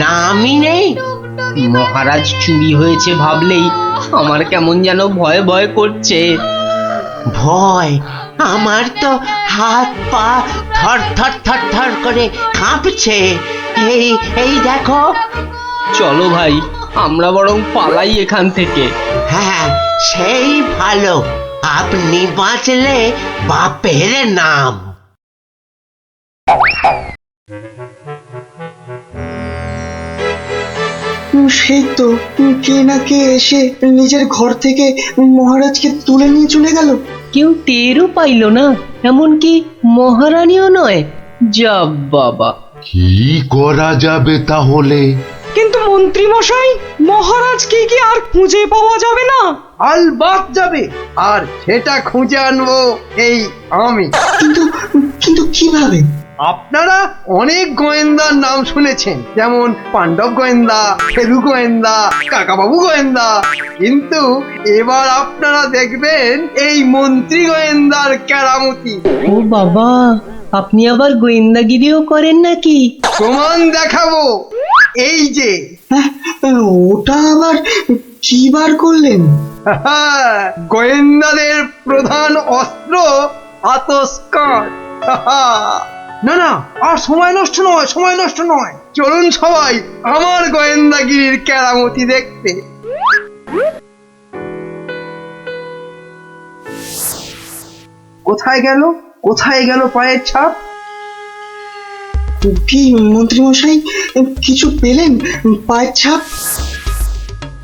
নামই নেই। মহারাজ চুরি হয়েছে ভাবলেই আমার কেমন যেন ভয় ভয় করছে। ভয়? আমার তো হাত পা থর থর থর থর করে কাঁপছে। এই এই দেখো। চলো ভাই, আমরা বরং পালাই এখান থেকে। হ্যাঁ, সেই ভালো। আপনি বাঁচলে বাপের নাম। সেই তো কে না কে এসে নিজের ঘর থেকে মহারাজকে তুলে নিয়ে চলে গেল। কেউ টেরও পাইল না, এমনকি মহারানীও নয়। যা বাবা, কি করা যাবে তাহলে? কিন্তু মন্ত্রী মশাই, মহারাজকে কি আর খুঁজে পাওয়া যাবে না? আলবাত যাবে, আর সেটা খুঁজে আনবো এই আমি। কিন্তু কিন্তু কিভাবে? আপনারা অনেক গোয়েন্দার নাম শুনেছেন, যেমন পাণ্ডব গোয়েন্দা, ফেলু গোয়েন্দা, কাকাবাবু গোয়েন্দা। কিন্তু এবার আপনারা দেখবেন এই মন্ত্রী গোয়েন্দার কেরামতি। ও বাবা, আপনি আবার গোয়েন্দাগিরিও করেন নাকি? প্রমাণ দেখাবো। এই যে হ্যাঁ, ওটা আবার কি বার করলেন? গোয়েন্দাদের প্রধান অস্ত্র আতস কাঁচ। না না, আর সময় নষ্ট নয়, সময় নষ্ট নয়। চলুন সবাই আমার গোয়েন্দাগিরির কেরামতি দেখতে। কোথায় গেল, কোথায় গেল পায়ের ছাপ? কি মন্ত্রী মশাই, কিছু পেলেন? পায়ের ছাপ?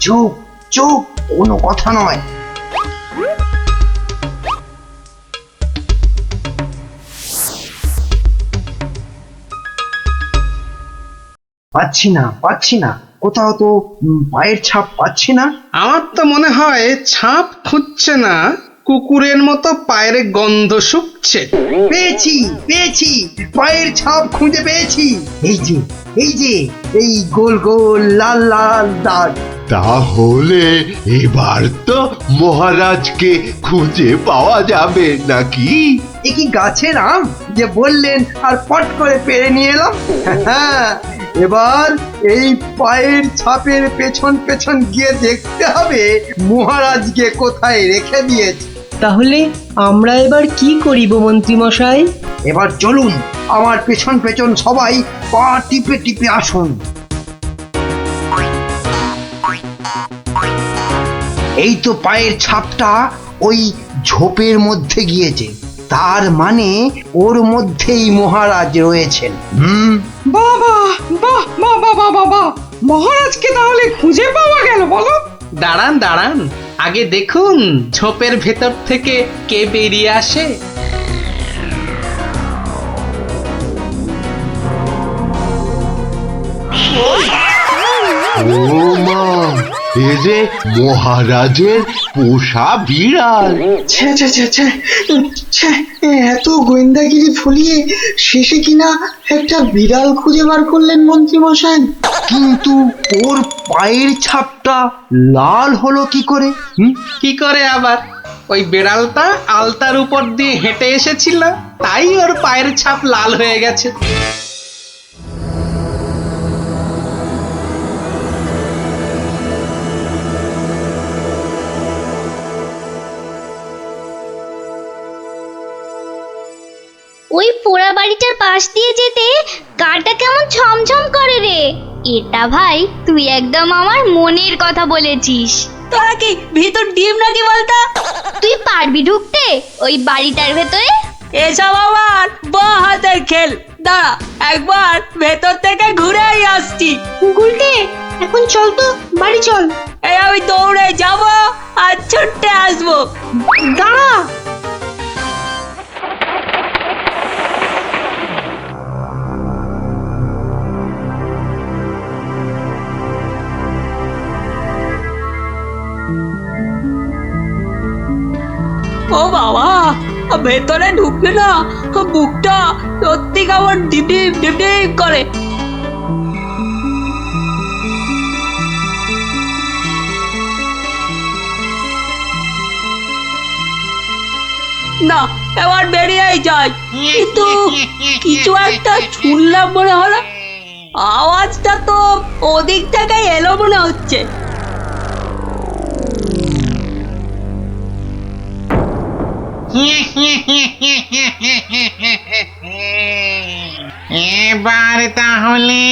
চুপ চুপ, কোনো কথা নয়। পাচ্ছি না, পাচ্ছি না, কোথাও তো পায়ের ছাপ পাচ্ছি না। আমার তো মনে হয় ছাপ খুঁজছে না, কুকুরের মতো পায়ের গন্ধ শুকছে। পেয়েছি পেয়েছি, পায়ের ছাপ খুঁজে পেয়েছি। এই যে এই যে, এই গোল গোল লাল লাল দাগ। তাহলে এবার তো মহারাজকে খুঁজে পাওয়া যাবে নাকি? এ কি গাছের আম যে বললেন আর পট করে পেরে নিয়ে এলাম? হ্যাঁ, এবার এই পায়ের ছাপের পেছন পেছন গিয়ে দেখতে হবে মহারাজকে কোথায় রেখে দিয়েছে। তাহলে আমরা এবার কি করিব মন্ত্রী মশাই? এবার চলুন আমার পেছন পেছন সবাই পা টিপে টিপে আসুন। এই তো পায়ের ছাপটা ওই ঝোপের মধ্যে গিয়েছে, তার মানে ওর মধ্যেই মহারাজ রয়েছেন। বাবা, বাহ, বাবা, বাবা, বাবা, মহারাজকে তাহলে খুঁজে পাওয়া গেল বলো? দাঁড়ান দাঁড়ান, আগে দেখুন ঝোপের ভেতর থেকে কে বেরিয়ে আসে। ও মা, এ যে মহারাজের পোষা বিড়াল। ছ্যা ছ্যা ছ্যা ছ্যা ছ্যা, এত গোয়েন্দাগিরি ফলিয়ে শেষে কিনা একটা বিড়াল খুঁজে বার করলেন মন্ত্রী মশাই। কিন্তু ওর পায়ের ছাপটা লাল হলো কি করে? কি করে আবার? ওই বেড়ালটা আলতার উপর দিয়ে হেঁটে এসেছিল, তাই ওর পায়ের ছাপ লাল হয়ে গেছে। ওই পোড়া বাড়িটার পাশ দিয়ে যেতে গাটা কেমন ছমছম করে রে। এটা ভাই তুই একদম আমার মনের কথা বলেছিস। তোরা কি ভিতর ডিম নাকি বলতো? তুই পারবি ঢুকতে ওই বাড়িটার ভেতরে? এসব আমার বাঁ হাতের খেল। দাঁড়া, একবার ভেতর থেকে ঘুরেই আসছি। গুলটে, এখন চল তো বাড়ি চল। এই আমি দৌড়ে যাব আর ছুটে আসবো। দাঁড়া, ও বাবা, ভেতরে ঢুকলে না বুকটা সত্যি কেমন ডিপ ডিপ ডিপ ডিপ করে। না, এবার বেরিয়েই যাই। কিন্তু কিছু একটা শুনলাম মনে হলো। আওয়াজটা তো ওদিক থেকে এলো মনে হচ্ছে। এবার তাহলে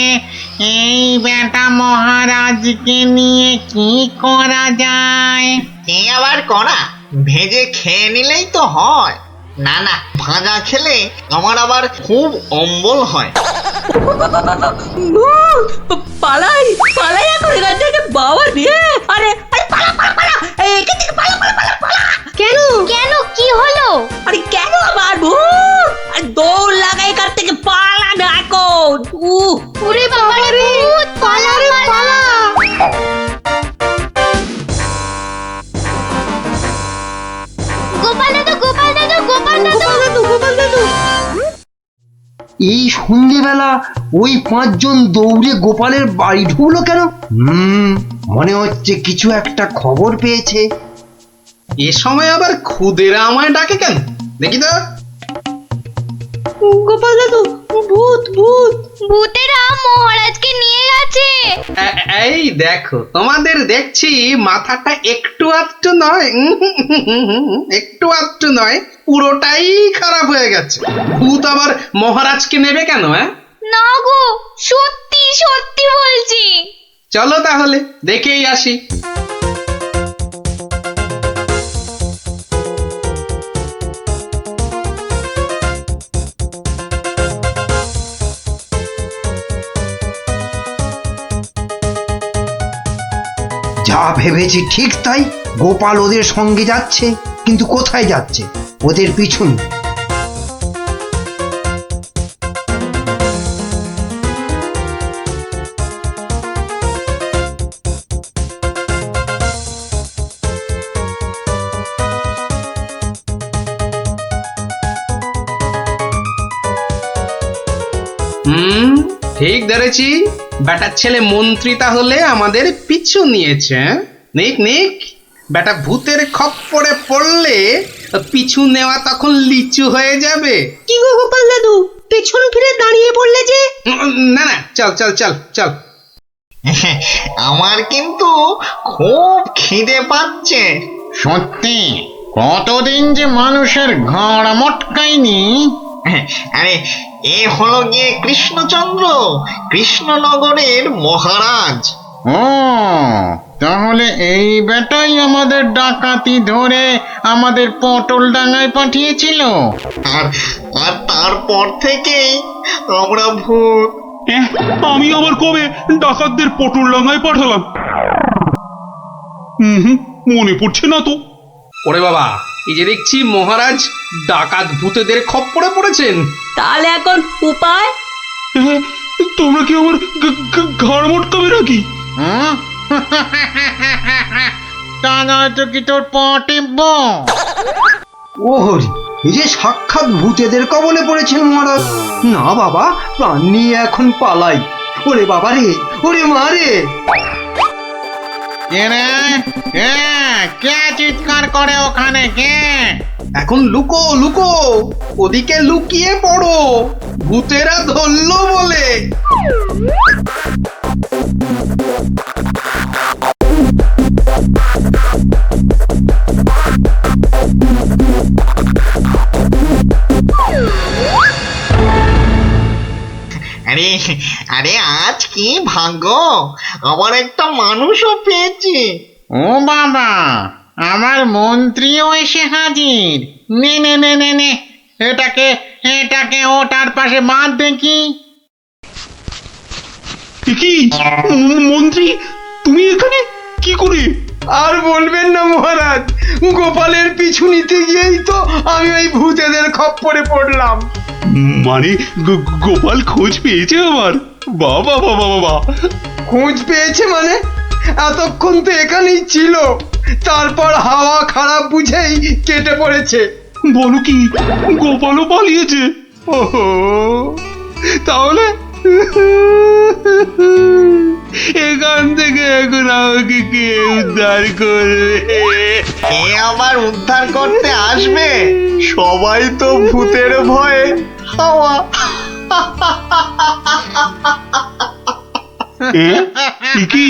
এই বেটা মহারাজকে নিয়ে কি করা যায়? কি আবার করা, ভেজে খেয়ে নিলেই তো হয়। না না, ভাজা খেলে আমার আবার খুব অম্বল হয়। পালাই পালাই এখন এখান থেকে, বাবা রে। আরে আরে পালা পালা পালা, এখান থেকে পালা পালা পালা পালা। কেন কেন, কি হলো? আরে কেন আবার ভূত? আরে দৌড় লাগা এখান থেকে, পালা না এখন। ওরে বাবা রে ভূত, পালা রে পালা। গোপাল দাদু, গোপাল দাদু, গোপাল দাদু, গোপাল দাদু। এই সন্ধেবেলা ওই পাঁচজন দৌড়ে গোপালের বাড়ি ঢুকলো কেন? মনে হচ্ছে কিছু একটা খবর পেয়েছে। এ সময় আবার খুদেরা আমায় ডাকে কেন? দেখি তো। গোপাল দাদু, ভূত ভূত। ভূতেরা মহারাজকে নিয়ে গেছে। এই দেখো, তোমাদের দেখছি মাথাটা একটু আধটু নয়, একটু আধটু নয়, পুরোটাই খারাপ হয়ে গেছে। ভূত আবার মহারাজকে নেবে কেন? না গো, সত্যি সত্যি বলছি। চলো তাহলে দেখেই আসি। যা ভেবেছি ঠিক তাই, গোপাল ওদের সঙ্গে যাচ্ছে, কিন্তু কোথায় যাচ্ছে? ওদের পিছনে। ঠিক ধরেছি, বেটার ছেলে মন্ত্রী তাহলে আমাদের পিছু নিয়েছে। নিক নিক, বেটা ভূতের খপ্পরে পড়লে পিছু নেওয়া তখন লিচু হয়ে যাবে। কি গো গোপাল দাদু, পেছন ফিরে দাঁড়িয়ে পড়লে যে? না না, চল চল চল চল। আমার কিন্তু খুব খিদে পাচ্ছে। সত্যি, কতদিন যে মানুষের ঘাড় মটকায়নি। আরে, এ হলো গিয়ে কৃষ্ণচন্দ্র, কৃষ্ণনগরের মহারাজ। ও, তাহলে এই বেটাই আমাদের ডাকাতি ধরে আমাদের পটল ডাঙায় পাঠিয়েছিল। আর আর তারপর থেকেই আমরা ভূত। আমি আবার কবে ডাকাতদের পটল ডাঙায় পাঠালাম? মনে পড়ছে না তো। ওরে বাবা, এই যে দেখছি মহারাজ ডাকাত ভূতেদের খপ্পরে পড়েছেন। তাহলে এখন উপায়? তোমরা কি আমার ঘাড় মটকাবে নাকি? তা নয়তো কি তোর পা টিপব? ওহরি, এই যে সাক্ষাৎ ভূতেদের কবলে পড়েছেন মহারাজ। না বাবা, প্রাণ নিয়ে এখন পালাই। ওরে বাবা রে, ওরে মা রে। কে রে? কে চিৎকার করে ওখানে? কে? এখন লুকো লুকো, ওদিকে লুকিয়ে পড়ো, ভূতেরা ধরলো বলে। আরে আরে, আজ কি ভাগ্য, আবার একটা মানুষও পেয়েছি। ও বাবা, আমার মন্ত্রীও এসে হাজির। নে নে নে নে নে, এটাকে এটাকে ওটার পাশে বাঁধ দেখি। কি মন্ত্রী, তুমি এখানে কি করে? আর বলবেন না মহারাজ, গোপালের পিছু নিতে গিয়েই তো আমি ওই ভূতেদের খপ্পরে পড়লাম। মানে গোপাল খোঁজ পেয়েছে আমার? বাবা বাবা বাবা, খোঁজ পেয়েছে মানে? এতক্ষণ তো এখানেই ছিল, তারপর হাওয়া খারাপ বুঝেই কেটে পড়েছে। বলো কি, গোপালও পালিয়েছে? ওহো, তাহলে এখান থেকে এখন আমাকে কে উদ্ধার করবে? কে আবার উদ্ধার করতে আসবে? সবাই তো ভূতের ভয়ে হাওয়া। কি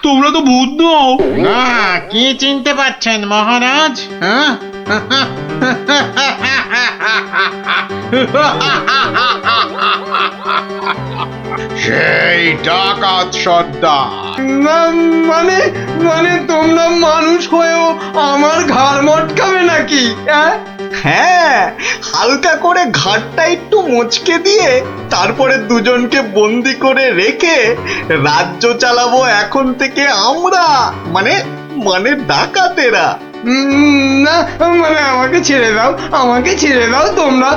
তোমরা তো ভূত নও। না, কি চিনতে পারছেন মহারাজ? হ্যাঁ? সেই ডাকাত সর্দার। মানে মানে তোমরা মানুষ হয়েও আমার ঘাড় মটকাবে নাকি? হ্যাঁ, হালকা করে ঘাটটা একটু মুচকে দিয়ে তারপরে দুজনকে বন্দি করে রেখে রাজ্য চালাবো এখন থেকে আমরা, মানে মানে ডাকাতেরা। না মানে আমাকে ছেড়ে দাও, আমাকে ছেড়ে দাও তোমরা,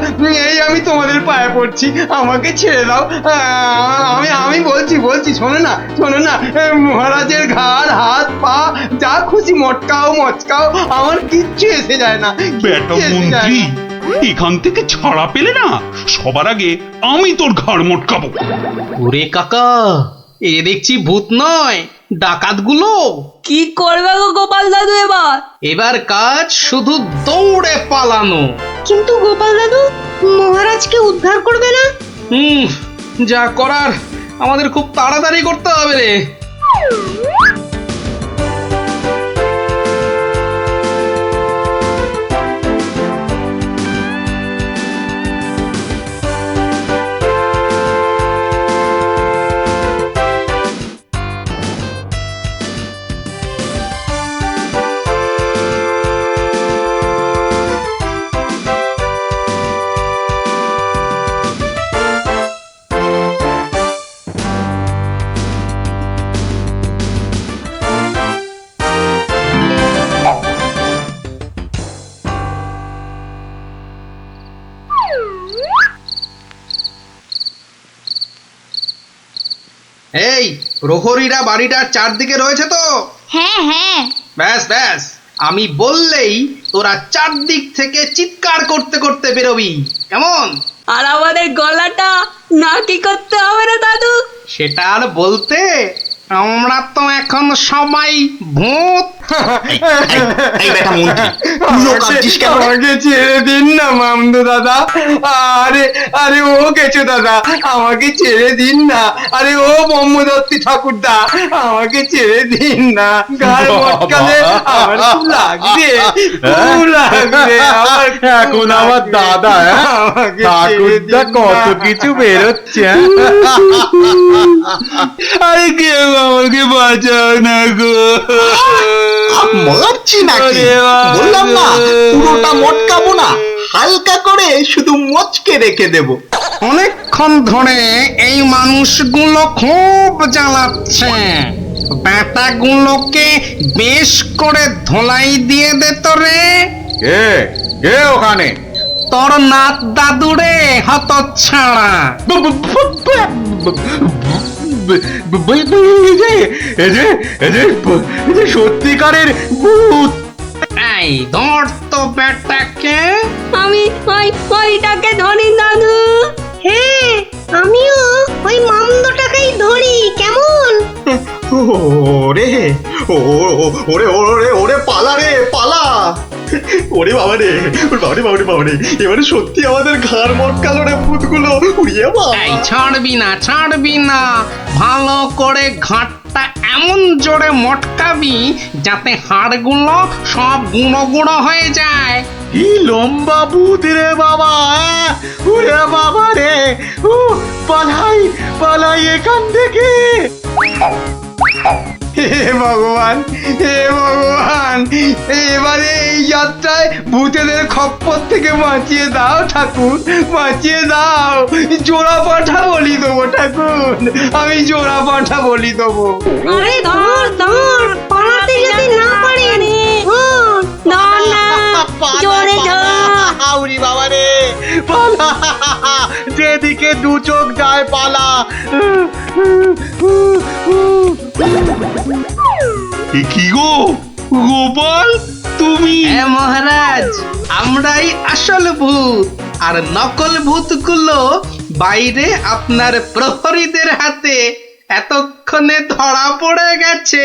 এই আমি তোমাদের পায়ে পড়ছি, আমাকে ছেড়ে দাও। আমি বলছি শোনো না, মহারাজের ঘাড় হাত পা যা খুশি মটকাও, আমার কিচ্ছু এসে যায় না। বেটা মন্ত্রী, এখান থেকে ছাড়া পেলে না সবার আগে আমি তোর ঘাড় মটকাবো। ওরে কাকা, এ দেখছি ভূত নয়, ডাকাতগুলো। কি করবে গো গোপাল দাদু এবার? এবার কাজ শুধু দৌড়ে পালানো। কিন্তু গোপাল দাদু, মহারাজকে উদ্ধার করবে না? যা করার আমাদের খুব তাড়াতাড়ি করতে হবে রে। এই প্রহরীরা বাড়িটার চারদিকে রয়েছে তো? হ্যাঁ। ব্যাস, আমি বললেই তোরা চারদিক থেকে চিৎকার করতে করতে বেরোবি, কেমন? আর আমাদের গলাটা না কি করতে হবে না দাদু? সেটা আর বলতে, আমরা তো এখন সবাই ভূত। আমাকে ছেড়ে দিন না মামদু দাদা। আরে ও গেছো দাদা, আমাকে ছেড়ে দিন না। আরে ও ব্রহ্মদত্তি ঠাকুরদা, আমাকে ছেড়ে দিন না। গায়ে মটকালে আমার খুব লাগবে। এখন আমার দাদা ঠাকুরদা কত কিছু বেরোচ্ছে। আরে কেউ আমাকে বাঁচাও না গো। মারছি নাকি? বললাম না পুরোটা মটকাবো না, হালকা করে শুধু মচকে রেখে দেব। অনেকক্ষণ ধরে এই মানুষগুলো খুব জ্বালাচ্ছে। ব্যাটাগুলোকে বেশ করে ধোলাই দিয়ে দে তো রে। কে ওখানে? তোর নাত দাদুরে হতচ্ছাড়া। সত্যিকারের ভূত। এই ধর তো ব্যাটাকে। আমি ওইটাকে ধরি দাদু। হ্যাঁ, আমিও ওই মামদটাকেই ধরি, কেমন? ওরে পালা রে পালা। ওরে বাবা রে, এবারে সত্যি আমাদের ঘাড় মটকালো রে ভূতগুলো। এই ছাড়বি না, ভালো করে ঘাটটা এমন জোরে মটকাবি যাতে হাড়গুলো সব গুঁড়ো গুঁড়ো হয়ে যায়। কি লম্বা ভূত রে বাবা! ওরে বাবা রে, পালাই এখান থেকে। হে ভগবান, এবারে এই যাত্রায় ভূতেদের খপ্পর থেকে বাঁচিয়ে দাও ঠাকুর, বাঁচিয়ে দাও। জোড়া পাঠা বলি দেবো ঠাকুর, আমি জোড়া পাঠা বলি দেবো। আরে ধর, পালাতে যদি না পারে। জোরে আউরি বাবা রে, পালা, যেদিকে দু চোখ যায় পালা। কি গো গোপাল, তুমি? হ্যাঁ মহারাজ, আমরাই আসল ভূত, আর নকল ভূতগুলো বাইরে আপনার প্রহরীদের হাতে এতক্ষণে ধরা পড়ে গেছে।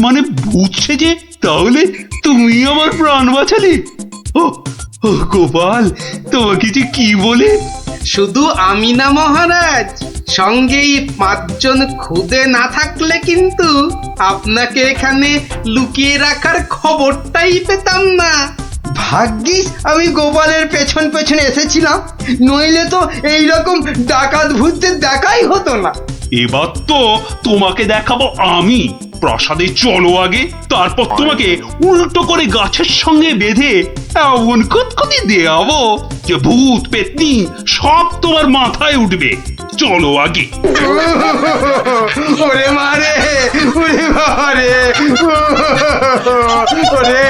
মানে ভূত সেজে? তাহলে তুমি আমার প্রাণ বাঁচালে? ও ও গোপাল, তোমাকে যে কি বলে? শুধু আমি না মহারাজ, সঙ্গে এই 5 জন খুদে না থাকলে কিন্তু আপনাকে এখানে লুকিয়ে রাখার খবরটাই পেতাম না। ভাগ্যিস আমি গোপালের পেছন পেছনে এসেছিলাম, নইলে তো এইরকম ডাকাত ভূতদের দেখাই হতো না। এবার তো তোমাকে দেখাবো আমি। প্রাসাদে চলো আগে, তারপর তোমাকে উল্টো করে গাছের সঙ্গে বেঁধে এমন কুতকুতি দেওয়াবো যে ভূত পেতনি সব তোমার মাথায় উঠবে। চলো আগে। ওরে মারে, ওরে মারে, ওরে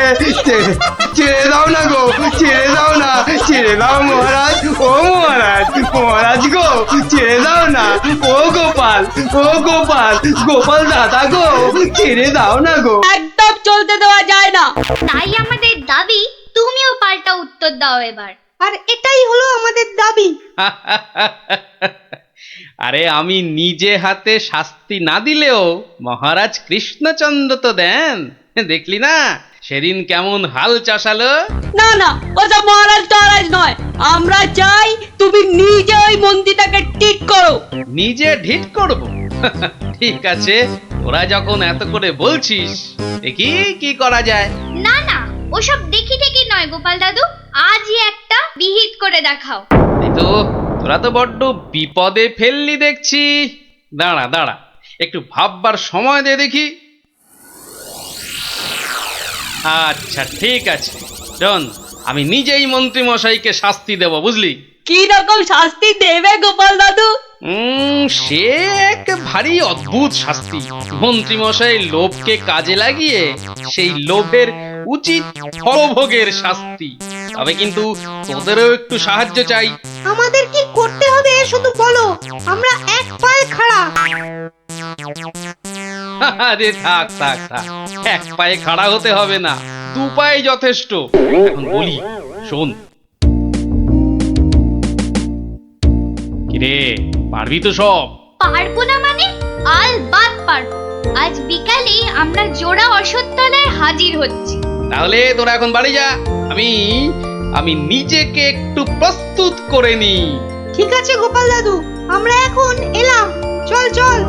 ছেড়ে দাও না গো, ছেড়ে দাও না, ছেড়ে দাও মহারাজ, ও মহারাজ, মহারাজ গো, ছেড়ে দাও না, ও গোপাল, ও গোপাল, গোপাল দাদা গো, ছেড়ে দাও না গো। একদম চলতে দেওয়া যায় না। তাই আমাদের দাবি তুমিও পাল্টা উত্তর দাও এবার। আর এটাই হলো আমাদের দাবি। আরে আমি নিজে হাতে শাস্তি না দিলেও মহারাজ কৃষ্ণচন্দ্র তো দেন, দেখলি না সেদিন কেমন হাল চাষালো। না না, ওসব মহারাজ টহারাজ নয়, আমরা চাই তুমি নিজে ওই মন্দিরটাকে ঠিক করো। নিজে ঢিট করব? ঠিক আছে, ওরা যখন এত করে বলছিস, দেখি কি করা যায়। না না, ওসব দেখি টেকি নয় গোপাল দাদু, আজই একটা বিহিত করে দেখাও। এই তো, তোরা তো বড্ড বিপদে ফেললি দেখছি। দাঁড়া দাঁড়া, একটু ভাববার সময় দে দেখি। আচ্ছা ঠিক আছে, শোন, আমি নিজেই মন্ত্রী মশাইকে শাস্তি দেব, বুঝলি? কি রকম শাস্তি দেবে গোপাল দাদু? সে এক ভারী অদ্ভুত শাস্তি। মন্ত্রী মশাই লোভকে কাজে লাগিয়ে সেই লোভের উচিত ফলভোগের শাস্তি। তবে কিন্তু তোদেরও একটু সাহায্য চাই। আমাদের কি করতে হবে শুধু বলো, আমরা এক পায়ে খাড়া। আরে থাক থাক থাক, এক পায়ে খাড়া হতে হবে না, 2 পায়ে যথেষ্ট। এখন বলি, শোন। কিরে, পারবি তো সব? পারবো না মানে? আলবাত পারবো। আজ বিকালে আমরা জোড়া অশ্বত্থতলায় হাজির হচ্ছি। তাহলে তোরা এখন বাড়ি যা, আমি নিজেকে একটু প্রস্তুত করে নি। ঠিক আছে গোপাল দাদু, আমরা এখন এলাম, চল চল।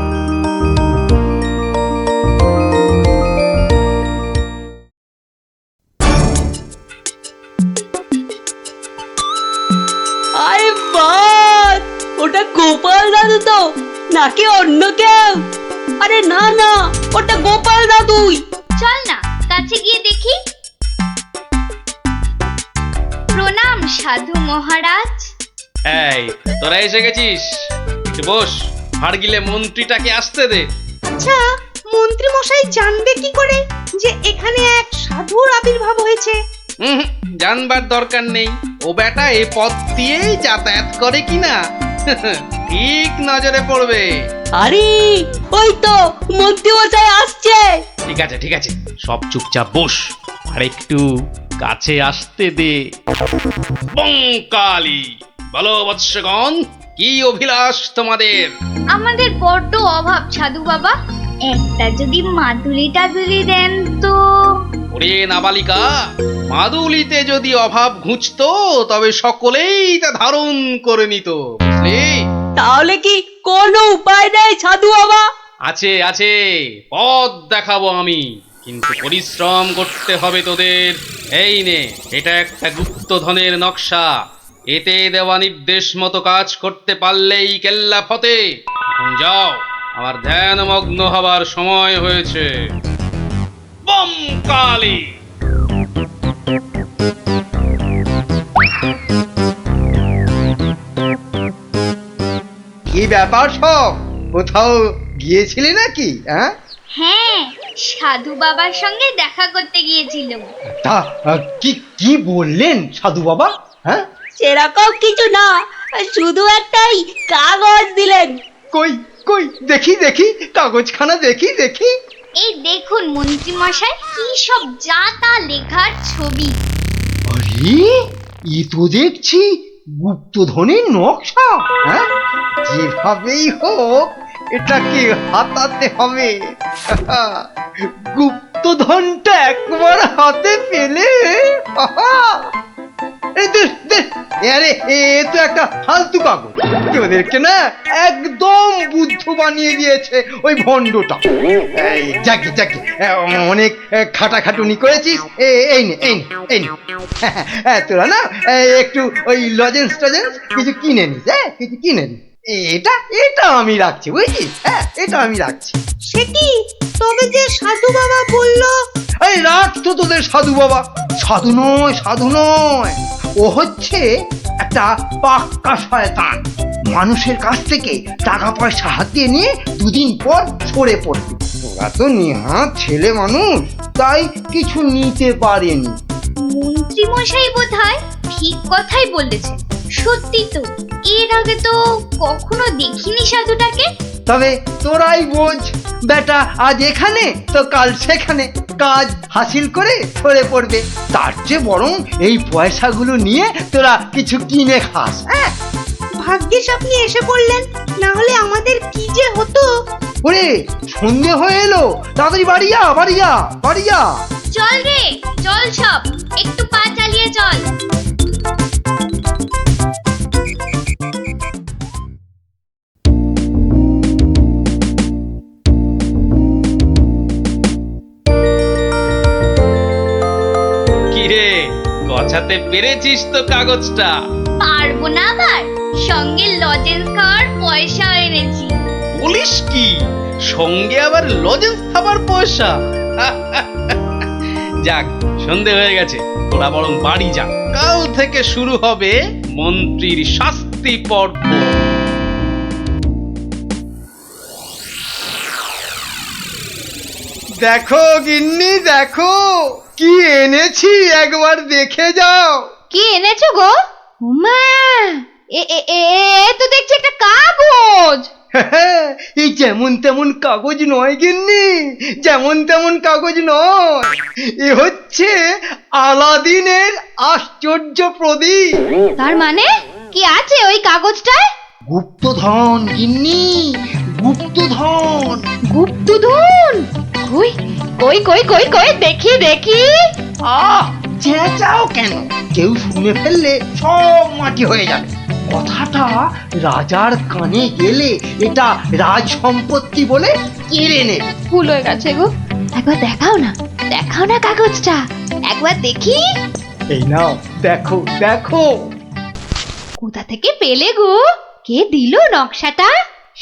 আরে বাস, ওটা গোপাল দাদু তো নাকি অন্য কেউ? আরে না না, ওটা গোপাল দাদুই। চল না কাছে গিয়ে দেখি। প্রণাম সাধু মহারাজ। এই, তোরা এসে গেছিস, একটু বস। হাড় গিলে মন্ত্রীটাকে আসতে দে। আচ্ছা, মন্ত্রী মশাই জানবে কি করে যে এখানে এক সাধুর আবির্ভাব হয়েছে? জানবার দরকার নেই, ও বেটা এ পথ দিয়েই যাতায়াত করে কিনা ঠিক নজরে পড়বে। আরে ওই তো মন্ত্রী মশাই আসছে। ঠিক আছে ঠিক আছে, সব চুপচাপ বস, আর একটু কাছে আসতে দে। বঙ্কালি, বলো বৎসগণ, কি অভিলাষ তোমাদের? আমাদের বড্ড অভাব সাধু বাবা, একটা যদি মাদুলি টাদুলি দেন তো। ওরে নাবালিকা, মাদুলিতে যদি অভাব ঘুচতো তবে সকলেই তা ধারণ করে নিত, বুঝলি? তাহলে কি কোনো উপায় নেই সাধু বাবা? আছে আছে, পথ দেখাবো আমি, কিন্তু পরিশ্রম করতে হবে তোদের। এই নে, এটা একটা গুপ্তধনের নকশা, এতে দেওয়া নির্দেশ মতো কাজ করতে পারলেই কেল্লা ফতে। এখন যাও, আমার ধ্যানমগ্ন হবার সময় হয়েছে। বম কালী। কি ব্যাপার সব, কোথাও গিয়েছিলি নাকি? হ্যাঁ হ্যাঁ, সাধু বাবার সঙ্গে দেখা করতে গিয়েছিলাম। তা কি কি বললেন সাধু বাবা? হ্যাঁ, সেরকম কিছু না, শুধু একটাই কাগজ দিলেন। কই কই দেখি দেখি, কাগজখানা দেখি দেখি। এই দেখুন মন্ত্রী মশাই, কি সব যা তা লেখার ছবি। আরে, এ তো দেখছি গুপ্তধনের নকশা। হ্যাঁ, যেভাবেই হোক এটাকে হাতাতে হবে। গুপ্তধনটা একবার হাতে পেলে আরে এ তো একটা ফালতু কাগজ, ওদেরকে না একদম বুদ্ধ বানিয়ে দিয়েছে ওই ভণ্ডটা। যাকে যাকে অনেক খাটাখাটুনি করেছিস, এই নে এই নে এই নে। তোরা না একটু ওই লজেন্স টজেন্স কিছু কিনে নিস, হ্যাঁ কিছু কিনে নিস। এটা এটা আমি রাখছি, বুঝছিস? হ্যাঁ এটা আমি রাখছি। সে কি, তবে যে সাধু বাবা বললো। এই রাখ তো তোদের সাধু বাবা। সাধু নয়, সাধু নয়, ও হচ্ছে একটা পাক্কা শয়তান। মানুষের কাছ থেকে টাকা পয়সা হাতিয়ে নিয়ে দুদিন পর সরে পড়বে। ওরা তো নেহাত ছেলে মানুষ, তাই কিছু নিতে পারেনি। মন্ত্রী মশাই বোধহয় ঠিক কথাই বলেছেন। সত্যি তো, এর আগে তো কখনো দেখিনি সাধুটাকে। তবে তোরাই বোঝ, বেটা আজ এখানে তো কাল সেখানে কাজ হাসিল করে সরে পড়বে। তার চেয়ে বরং এই পয়সাগুলো নিয়ে তোরা কিছু কিনে খাস। হ্যাঁ ভাগ্যিস আপনি এসে পড়লেন, না হলে আমাদের কি যে হতো। ওরে সন্ধে হয়ে এলো, তাড়াতাড়ি বাড়ি যা, বাড়ি যা, বাড়ি যা। চল রে চল, সব একটু পা চালিয়ে চল। কিরে, গছাতে পেরেছিস তো কাগজটা? পারবো না আবার, সঙ্গে লজেন্স খাওয়ার পয়সা এনেছি। বলিস কি, সঙ্গে আবার লজেন্স খাবার পয়সা? যাক, সন্ধে হয়ে গেছে, তোরা বরং বাড়ি যা। কাল থেকে শুরু হবে মন্ত্রীর শাস্তি পর্ব। দেখো গিন্নি, দেখো কি এনেছি, একবার দেখে যাও। কি এনেছো গো? মা, এ তো দেখছি একটা কাগজ। এই যেমন তেমন কাগজ নয় গিন্নি, যেমন তেমন কাগজ নয়। এ হচ্ছে আলাদিনের আশ্চর্য প্রদীপ। তার মানে কি আছে ওই কাগজটায়? গুপ্তধন গিন্নি, গুপ্তধন। গুপ্তধন? কই কই কই কই কই দেখি দেখি। চেঁচাও কেন? কেউ শুনে ফেললে সব মাটি হয়ে যাবে। কথাটা রাজার কানে গেলে এটা রাজ সম্পত্তি বলে কেড়ে নেবে। ভুল হয়ে গেছে গো, একবার দেখাও না, দেখাও না কাগজটা, একবার দেখি। এই নাও দেখো দেখো। কোথা থেকে পেলে গো? কে দিল নকশাটা?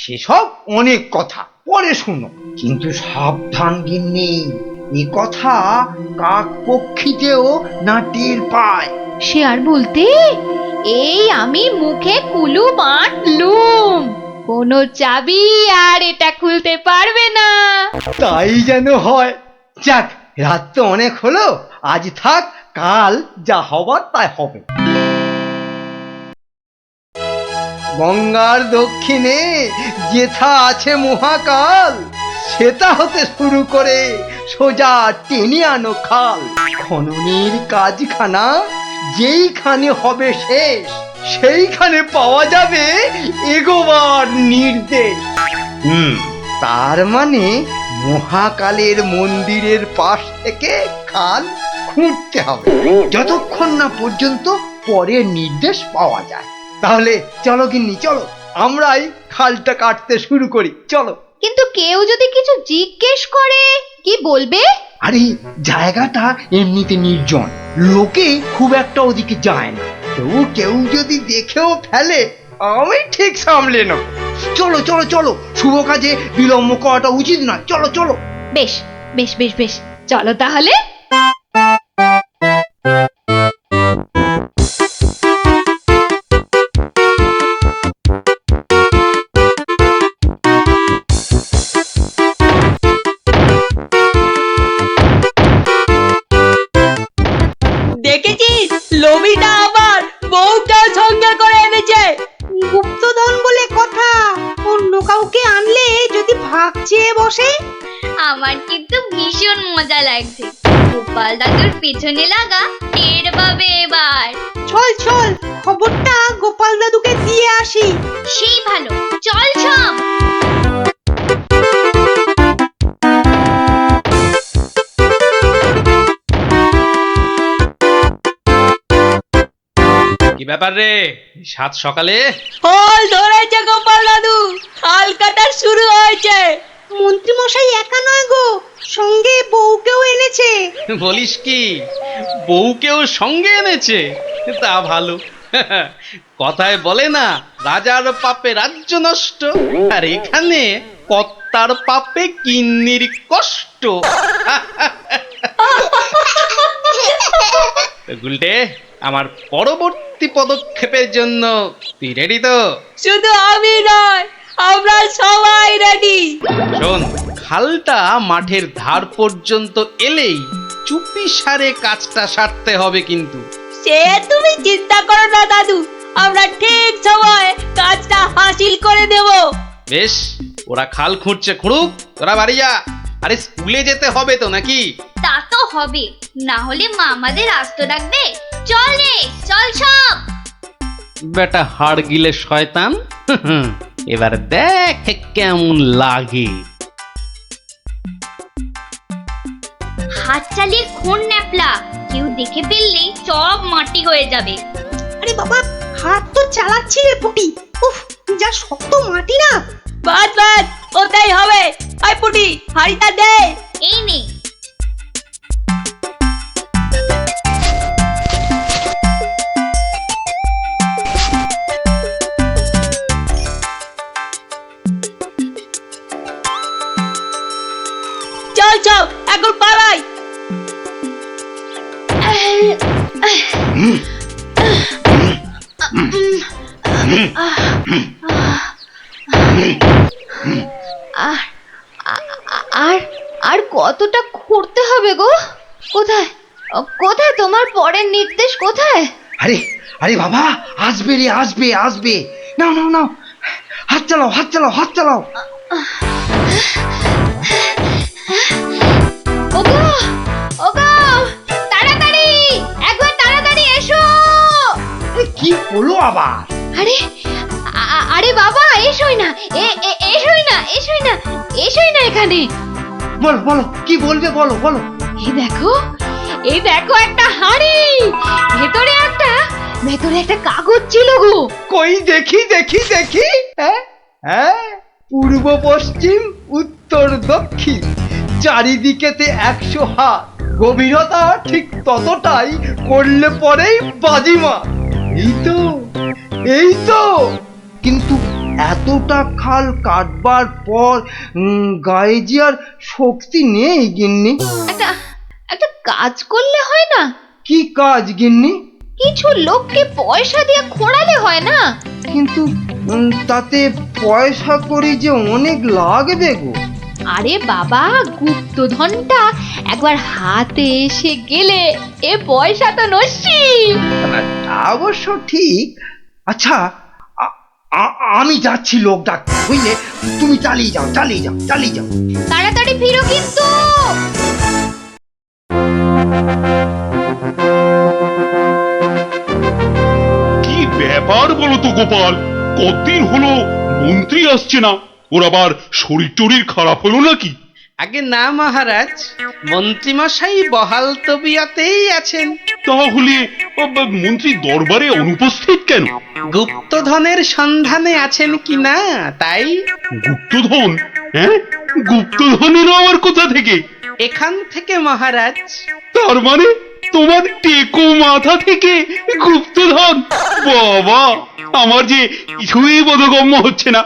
সেসব অনেক কথা পরে শুনো, কিন্তু সাবধান গিন্নি, এ কথা কাক পক্ষীতেও না টের পায়। সে আর বলতে, এই আমি মুখে কুলু বাঁধলুম, কোনো চাবি আর এটা খুলতে পারবে না। তাই যেন হয়। যাক, রাত তো অনেক হলো, আজ থাক, কাল যা হবার তাই হবে। গঙ্গার দক্ষিণে যেথা আছে মহাকাল, সেটা হতে শুরু করে সোজা টেনে আনো খাল। খননের কাজখানা যেইখানে হবে শেষ, সেইখানে পাওয়া যাবে এগোবার নির্দেশ। তার মানে মহাকালের মন্দিরের পাশ থেকে খাল খুঁড়তে হবে, যতক্ষণ না পর্যন্ত পরের নির্দেশ পাওয়া যায়। তাহলে চলো গিন্নি, চলো, আমরাই খালটা কাটতে শুরু করি, চলো। কিন্তু কেউ যদি কিছু জিজ্ঞেস করে কি বলবে? আরে জায়গাটা এমনিতে নির্জন, লোকে খুব একটা ওদিকে যায় না। তবু কেউ যদি দেখেও ফেলে, আমি ঠিক সামলে নেব। চলো চলো চলো, শুভ কাজে বিলম্ব করাটা উচিত নয়। চলো চলো। বেশ বেশ বেশ বেশ, চলো তাহলে। দেখেছিস, লোভিটা আবার বউটা সঙ্গে করে এনেছে। গুপ্তধন বলে কথা, অন্য কাউকে আনলে যদি ভাগ চেয়ে বসে। আমার কিন্তু ভীষণ মজা লাগছে। গোপাল দাদুর পেছনে লাগা টের পাবে এবার। চল চল, খবরটা গোপাল দাদুকে দিয়ে আসি। সেই ভালো, চল সব। কি ব্যাপার রে, সাত সকালে? ফল ধরেছে গোপাল দাদু, খাল কাটা শুরু হয়েছে। মন্ত্রী মশাই একা নয় গো, সঙ্গে বউকেও এনেছে। বলিস কি, বউকেও সঙ্গে এনেছে? তা ভালো। কথায় বলে না, রাজার পাপে রাজ্য নষ্ট, আর এখানে কর্তার পাপে কিন্নির কষ্ট। গুলটে, আমার পরবর্তী পদক্ষেপের জন্য তুই রেডি তো? শুধু আমি নয়, আমরা সবাই রেডি। শোন, খালটা মাঠের ধার পর্যন্ত এলেই চুপি সারে কাজটা সারতে হবে কিন্তু। সে তুমি চিন্তা করো না দাদু, আমরা ঠিক সময় কাজটা হাসিল করে দেব। বেশ, ওরা খাল খুঁড়ছে খুঁড়ুক, তোরা বাড়ি যা। আরে স্কুলে যেতে হবে তো নাকি? তা তো হবে, না হলে মা আমাদের আস্ত ডাকবে। চল রে, চল সব। বেটা হাড় গিলে শয়তান, এবার দেখ কেমন লাগে। হাত চালিয়ে খুন ন্যাপলা, কেউ দেখে ফেললেই সব মাটি হয়ে যাবে। আরে বাবা, হাত তো চালাচ্ছি রে পুটি। উফ, যা শক্ত মাটি না। বাদ বাদ, ওটাই হবে। আই পুটি, হাড়িটা দে। এই নে। চল চল, এখন পালাই। আর আর কতটা খুঁড়তে হবে গো? কোথায় কোথায় তোমার পরের নির্দেশ কোথায়? আরে আরে বাবা, আসবে রে, আসবে আসবে। নাও নাও নাও, হাত চালাও, হাত চালাও, হাত চালাও। ওগো ওগো, তাড়াতাড়ি, একবার তাড়াতাড়ি এসো। কি হলো আবার? আরে আরে বাবা, এসোই না, এসোই না, এসোই না, এসোই না এখানে। বলো বলো, কি বলবে বলো বলো। এই দেখো একটা হাঁড়ি, ভেতরে একটা কাগজ ছিল গো। কই দেখি দেখি দেখি। হ্যাঁ হ্যাঁ, পূর্ব পশ্চিম উত্তর দক্ষিণ চারিদিকেতে 100 হাত, গভীরতা ঠিক ততটাই, করলে পরেই বাজিমা। এই তো। কিন্তু এতটা খাল কাটবার পর গায়ে যে আর শক্তি নেই গিন্নি। একটা কাজ করলে হয় না? কি কাজ গিন্নি? কিছু লোককে পয়সা দিয়ে খোঁড়ালে হয় না? কিন্তু তাতে পয়সা করি যে অনেক লাগবে গো। আরে বাবা, গুপ্তধনটা একবার হাতে এসে গেলে এ পয়সা তো নস্যি। তা অবশ্য ঠিক। আচ্ছা, আমি যাচ্ছি লোক ডাকতে, বুঝলে? তুমি চালিয়ে যাও, চালিয়ে যাও, চালিয়ে যাও। তাড়াতাড়ি ফিরো কিন্তু। কি ব্যাপার বলো তো গোপাল, কতদিন হলো মন্ত্রী আসছে না? ওর আবার শরীর টরীর খারাপ হলো নাকি? আগে না মহারাজ, মন্ত্রীমশাই বহাল তবিয়তেই আছেন। তাহলে মন্ত্রী দরবারে অনুপস্থিত কেন? গুপ্তধনের সন্ধানে আছেন কিনা তাই। গুপ্তধন? হ্যাঁ, গুপ্তধনেরও আবার কোথা থেকে? এখান থেকে মহারাজ। তার মানে তোমার টেকো মাথা থেকে গুপ্তধন? বাবা, আমার যে কিছুই বোধগম্য হচ্ছে না।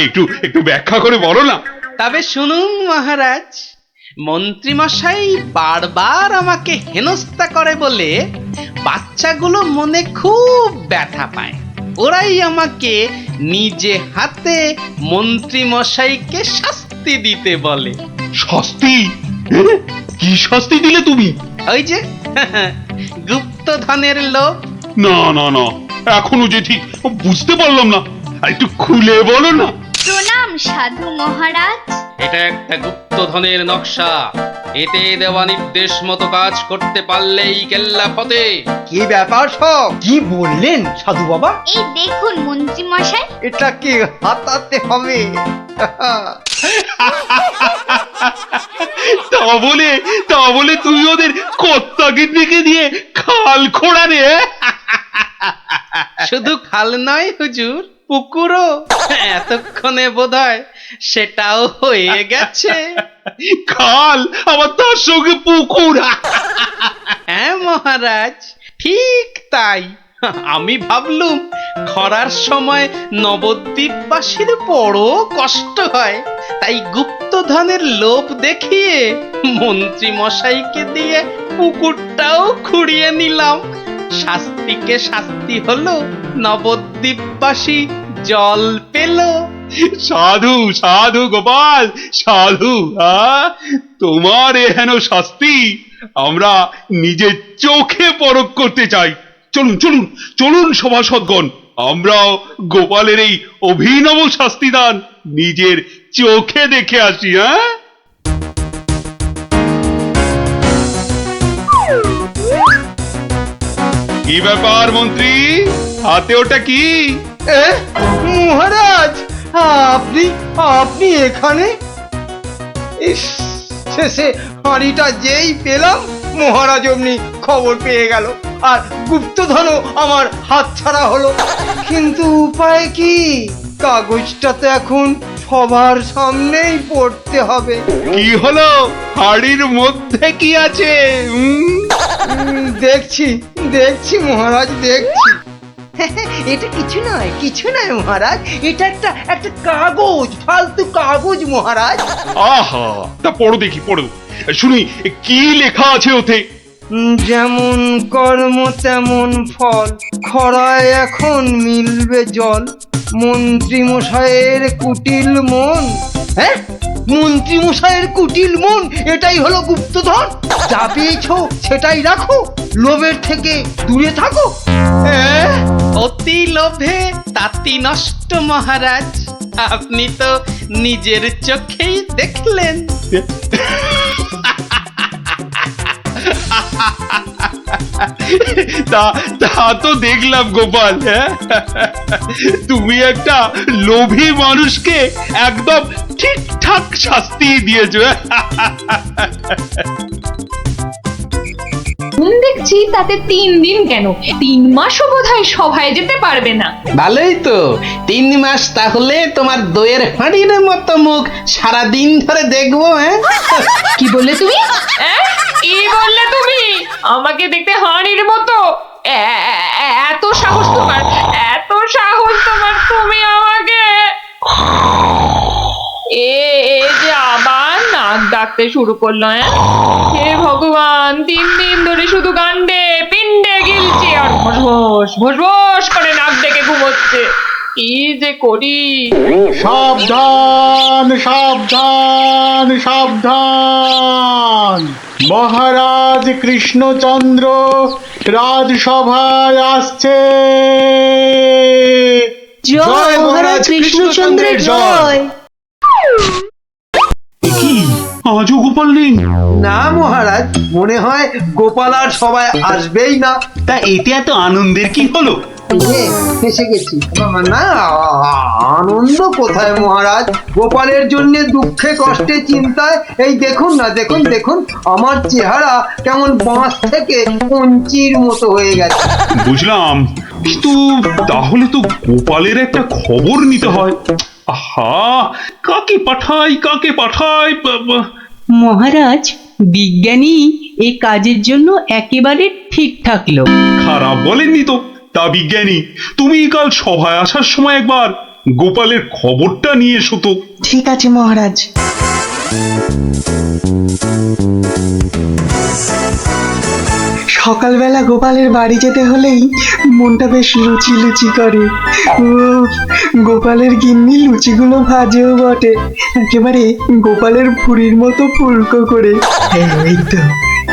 একটু একটু ব্যাখ্যা করে বলো না। তবে শুনুন মহারাজ, মন্ত্রীমশাই বারবার আমাকে হেনস্থা করে বলে বাচ্চাগুলো মনে খুব ব্যথা পায়। ওরাই আমাকে নিজে হাতে মন্ত্রীমশাইকে শাস্তি দিতে বলে। শাস্তি? কি শাস্তি দিলে তুমি? ওই যে গুপ্তধনের লোভ। না না না, এখনো যে ঠিক বুঝতে পারলাম না, একটু খুলে বলো না। প্রণাম সাধু মহারাজ। এটা একটা গুপ্তধনের নকশা, এতে দেওয়া নির্দেশ মতো কাজ করতে পারলেই কেল্লা ফতে। কি ব্যাপার সব? কি বললেন সাধু বাবা? এই দেখুন মন্ত্রী মশাই। এটাকে হাতাতে হবে। তা বলে তুই ওদের কর্তাকে ডেকে দিয়ে খাল খোঁড়া রে? শুধু খাল নয় হুজুর, পুকুরও এতক্ষণে বোধহয় সেটাও হয়ে গেছে। খাল আবার তার সঙ্গে পুকুর। হ্যাঁ মহারাজ, ঠিক তাই। আমি ভাবলুম খরার সময় নবদ্বীপবাসীর বড় কষ্ট হয়, তাই গুপ্তধনের লোভ দেখিয়ে মন্ত্রী মশাইকে দিয়ে পুকুরটাও খুঁড়িয়ে নিলাম। শাস্তিকে শাস্তি হলো, নবদ্বীপবাসী জল পেল। সাধু সাধু গোপাল সাধু, তোমার এহেন শাস্তি আমরা নিজের চোখে পরখ করতে চাই। চলুন চলুন চলুন সভাসদগণ, আমরাও গোপালের এই অভিনব শাস্তিদান নিজের চোখে দেখে আসি। কি ব্যাপার মন্ত্রী, হাতে ওটা কি? মহারাজ, আপনি আপনি এখানে? ইস, শেষে হাঁড়িটা যেই পেলাম মহারাজ অমনি খবর পেয়ে গেল, আর গুপ্তধনও আমার হাতছাড়া হলো। কিন্তু উপায় কি? কাগজটা তো এখন সবার সামনেই পড়তে হবে। কি হলো, হাড়ির মধ্যে কি আছে? দেখছি দেখছি মহারাজ, দেখছি। এটা কিছু নয়, কিছু নয় মহারাজ, এটা একটা একটা কাগজ, ফালতু কাগজ মহারাজ। আহা, তা পড়ো দেখি, পড়ো শুনি কি লেখা আছে ওতে। যেমন কর্ম তেমন ফল, খরায় এখন মিলবে জল, মন্ত্রী মশাইয়ের কুটিল মন। হ্যাঁ, মন্ত্রী মশাইয়ের কুটিল মন, এটাই হলো গুপ্তধন। যা পেয়েছো সেটাই রাখো, লোভের থেকে দূরে থাকো। অতি লোভে তাতি নষ্ট মহারাজ, আপনি তো নিজের চোখেই দেখলেন। তা তো দেখলাম গোপাল, তুমি একটা লোভী মানুষকে একদম ঠিকঠাক শাস্তি দিয়েছো। দেখছি তাতে 3 দিন কেন, 3 মাসও বোধহয় সভায় যেতে পারবে না। ভালোই তো, 3 মাস তাহলে তোমার দইয়ের হাঁড়ির মতো মুখ সারাদিন ধরে দেখবো। কি বললে তুমি? কি বললে তুমি? আমাকে দেখতে হাঁড়ির মতো? এত সাহস তোমার, এত সাহস তোমার, তুমি আমাকে? যে আবার নাক ডাকতে শুরু করলো। হে ভগবান, 3 দিন ধরে শুধু গান্ডে পিণ্ডে গিলছে আর ভোস ভোস করে নাক ডেকে ঘুমোচ্ছে। কি যে করি! সাবধান সাবধান সাবধান, মহারাজ কৃষ্ণচন্দ্র রাজসভায় আসছে। জয় মহারাজ কৃষ্ণচন্দ্রের জয়। আজও গোপাল নেই? না মহারাজ, মনে হয় গোপাল আর সবাই আসবেই না। তা এতে এত আনন্দের কি হলো? ফেসে গেছি না, আনন্দ কোথায় মহারাজ, গোপালের জন্য দুঃখে কষ্টে চিন্তায় এই দেখুন না, দেখুন দেখুন আমার চেহারা কেমন বাঁশ থেকে কঞ্চির মতো হয়ে গেছে। বুঝলাম, কিন্তু তাহলে তো গোপালের একটা খবর নিতে হয়। আহা, কাকে পাঠাই কাকে পাঠাই? মহারাজ, বিজ্ঞানী এই কাজের জন্য একেবারে ঠিকঠাক লোক। খারাপ বলেননি তো। তা বিজ্ঞানী, তুমি কাল সভায় আসার সময় একবার গোপালের খবরটা নিয়ে এসো তো। ঠিক আছে মহারাজ। সকালবেলা গোপালের বাড়ি যেতে হলেই মনটা বেশ লুচি লুচি করে। গোপালের গিন্নি লুচিগুলো ভাজেও বটে, একেবারে গোপালের ভুঁড়ির মতো ফুলকো করে।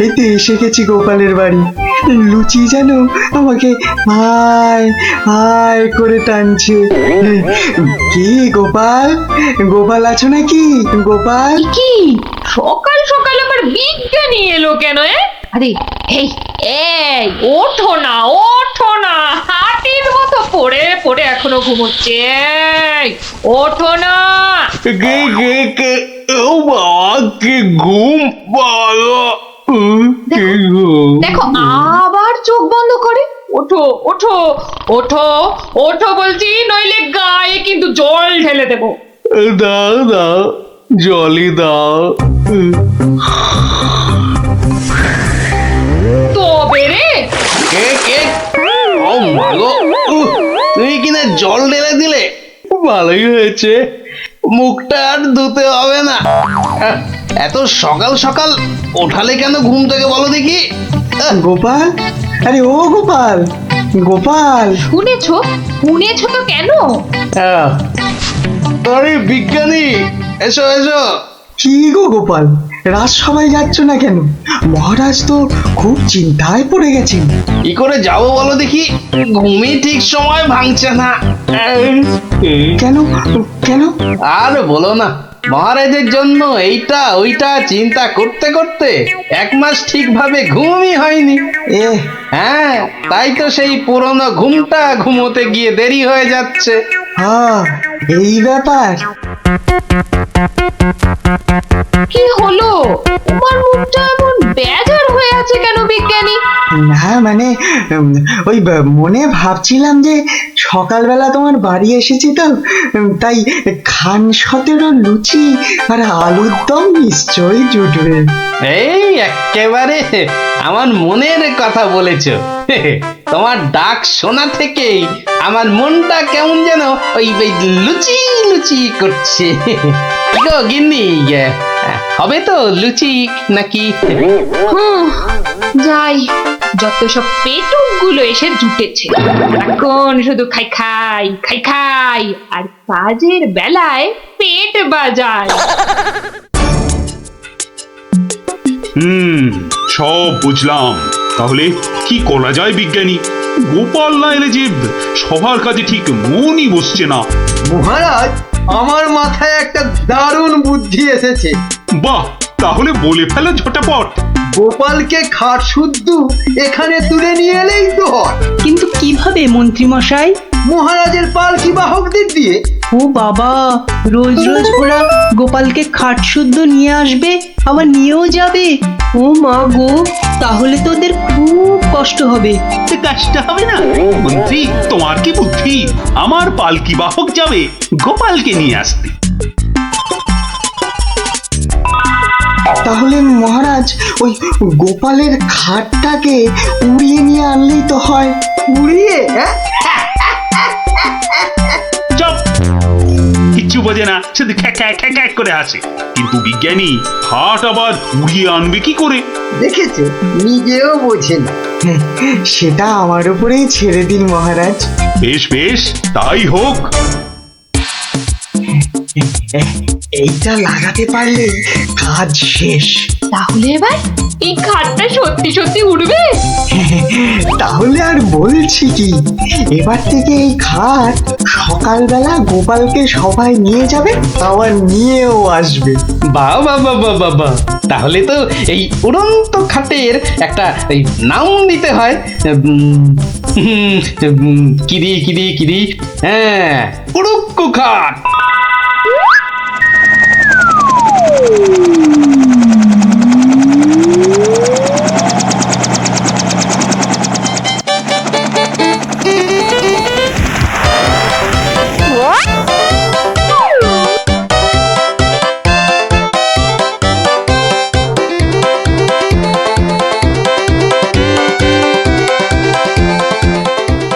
এই তো এসে গেছি গোপালের বাড়ি। লুচি যেন আমাকে আয় আয় করে টানছে। কি গোপাল, গোপাল আছো নাকি? গোপাল কি সকাল সকাল আবার বিজ্ঞানী এলো কেন? আরে এই এই ওঠো না, ওঠো না, হাতির মতো পড়ে পড়ে এখনো ঘুমোচ্ছে। ওঠো না। কে ঘুম দেখো আবার চোখ বন্ধ করে, ওর ওঠো ওঠো ওঠো ওঠো বলছি, নইলে গায়ে কিন্তু জল ঢেলে দেবো। দাও দাও, জলই দাও। তবে রে কে কে? ও মাগো, তুমি কিনা জল ঢেলে দিলে? ভালোই হয়েছে। মুখটা আর ধুতে হবে না। এত সকাল সকাল ওঠালে কেন ঘুম থেকে বলো দেখি? গোপাল, আরে ও গোপাল, গোপাল। শুনেছো শুনেছো তো কেন? আরে বিজ্ঞানী, এসো এসো। কি গো গোপাল, রাজসভায় যাচ্ছ না কেন? মহারাজ তো খুব চিন্তায় পড়ে গেছেন। কি করে যাবো বলো দেখি? ঘুমই ঠিক সময় ভাঙছে না। কেন কেন? আর বলো না, মহারাজের জন্য এইটা ওইটা চিন্তা করতে করতে 1 মাস ঠিকভাবে ঘুমই হয়নি। হ্যাঁ, তাই তো সেই পুরনো ঘুমটা ঘুমোতে গিয়ে দেরি হয়ে যাচ্ছে। হ্যাঁ, এই ব্যাপার। কি হলো? তোমার মুখটা এমন বেজার হয়ে আছে কেন বিজ্ঞানী? না মানে ওই মনে ভাবছিলাম যে সকালবেলা তোমার বাড়ি এসেছি তো, তাই খান 17 লুচি আর আলুর দম নিশ্চয়ই জুটবে। এই একেবারে আমার মনের কথা বলেছ। তোমার ডাক শোনা থেকেই আমার মনটা কেমন যেন ওই লুচি লুচি করছে। গো গিন্নি, হবে তো লুচি নাকি? যাই, যত সব পেটুক গুলো এসে জুটেছে, এখন শুধু খাই খাই খাই খাই আর কাজের বেলায় পেট বাজায়। সব বুঝলাম। তাহলে কি করা যায় বিজ্ঞানী? গোপাল না এলে যে সবার কাজে ঠিক মনই বসছে না। মহারাজ, আমার মাথায় একটা দারুণ বুদ্ধি এসেছে। বাহ, তাহলে বলে ফেলো ঝটাপট। গোপালকে খাট শুদ্ধ এখানে তুলে নিয়ে এলেই তো হয়। কিন্তু কিভাবে মন্ত্রী মশাই? মহারাজের পালকি বাহকদের দিয়ে। ও বাবা, রোজ রোজ ওরা গোপালকে খাট শুদ্ধ নিয়ে আসবে, আবার নিয়েও যাবে। ও মা গো, তাহলে তো ওদের খুব কষ্ট হবে। কষ্ট হবে না মন্ত্রী? তোমার কি বুদ্ধি? আমার পালকি বাহক যাবে গোপালকে নিয়ে আসতে। তাহলে মহারাজ ওই গোপালের খাটটাকে উড়িয়ে নিয়ে আনলেই তো হয়। উড়িয়ে? চুপ, কিচ্ছু বোঝে না, শুধু খ্যাক করে আসে। কিন্তু বিজ্ঞানী, হাট আবার উড়িয়ে আনবে কি করে? দেখেছে, নিজেও বোঝেন। সেটা আমার উপরেই ছেড়ে দিন মহারাজ। বেশ বেশ, তাই হোক। এইটা লাগাতে পারলে কাজ শেষ। তাহলে এবার এই খাটটা সত্যি সত্যি উড়বে? তাহলে আর বলছি কি, এবার থেকে এই খাট সকালবেলা গোপালকে সবাই নিয়ে যাবে, আবার নিয়েও আসবে। বাহ বাহ বাহ বাহ বাহ বাহ, তাহলে তো এই উড়ন্ত খাটের একটা এই নাম দিতে হয়। কিরি, হ্যাঁ, উড়ুক্কু খাট।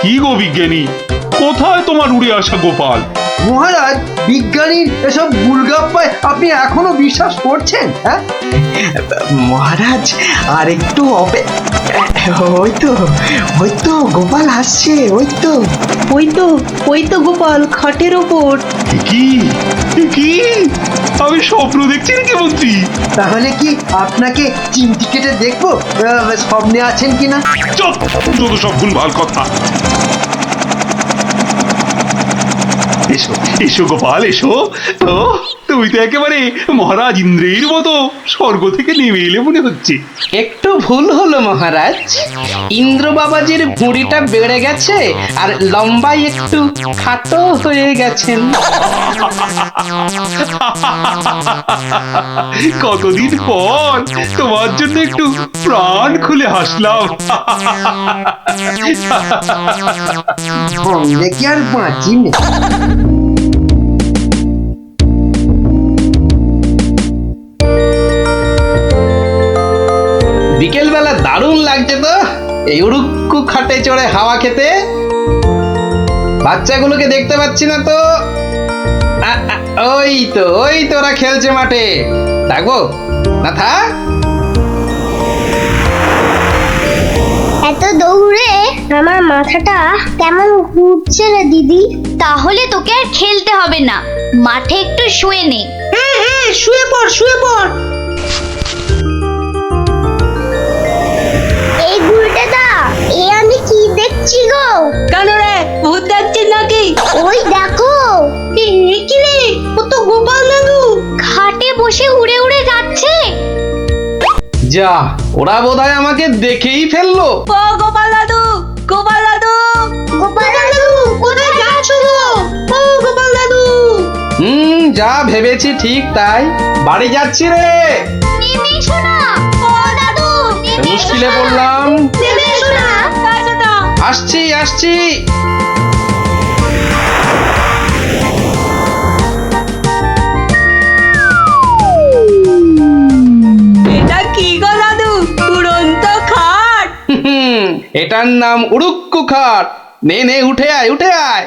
কি গো বিজ্ঞানী, কোথায় তোমার উড়ে আসা গোপাল? মহারাজ, বিজ্ঞানীর এসব গুলগাপ্পায় আপনি এখনো বিশ্বাস করছেন? হ্যাঁ মহারাজ, আর একটু ওই তো গোপাল আসছে। ওই তো গোপাল খাটের ওপর। কি কি আমি স্বপ্ন দেখছি নাকি মন্ত্রী? তাহলে কি আপনাকে চিমটি কেটে দেখবো স্বপ্নে আছেন কিনা? চুপ, যত সব ভুলভাল কথা। এসো এসো গোপাল, এসো তো। তুই তো একেবারে মহারাজ ইন্দ্রের মতো স্বর্গ থেকে নেমে এলে মনে হচ্ছে। একটু ভুল হলো মহারাজ, ইন্দ্র বাবাজির ভুঁড়িটা বেড়ে গেছে আর লম্বাই একটু খাটো হয়ে গেছেন। কতদিন পর তোমার জন্য একটু প্রাণ খুলে হাসলাম। ভঙ্গে কি আর বাঁচি না। বিকেল বেলা দারুণ লাগছে তো এই উড়ুক্কু খাটে চড়ে হাওয়া খেতে। বাচ্চাগুলোকে দেখতে পাচ্ছি না তো। ওই তো ওরা খেলছে মাঠে। ডাকবো না থাক। এত দৌড়ে আমার মাথাটা কেমন ঘুরছে রে দিদি। তাহলে তোকে আর খেলতে হবে না, মাঠে একটু শুয়ে নে। হ্যাঁ হ্যাঁ, শুয়ে পড় শুয়ে পড়। এই ঘুরটাটা আমি কি দেখছি গো? কেন রে, ভূত দেখছিস নাকি? ওই দেখো, কি রে, ও তো গোপাল দাদু। খাটে বসে উড়ে উড়ে যাচ্ছে। যা, ওরা বোধহয় আমাকে দেখেই ফেললো। ও গোপাল দাদু, গোপাল দাদু, গোপাল দাদু কোথায় যাচ্ছ গো? ও গোপাল দাদু। যা ভেবেছি ঠিক তাই, বাড়ি যাচ্ছি রে। নেমে এসো না। ও দাদু, মুশকিলে পড়লাম। নেমে এসো না। আসছি। এটা কি গো দাদু, উড়ন্ত খাট? এটার নাম উড়ুক্কু খাট। নে উঠে আয়।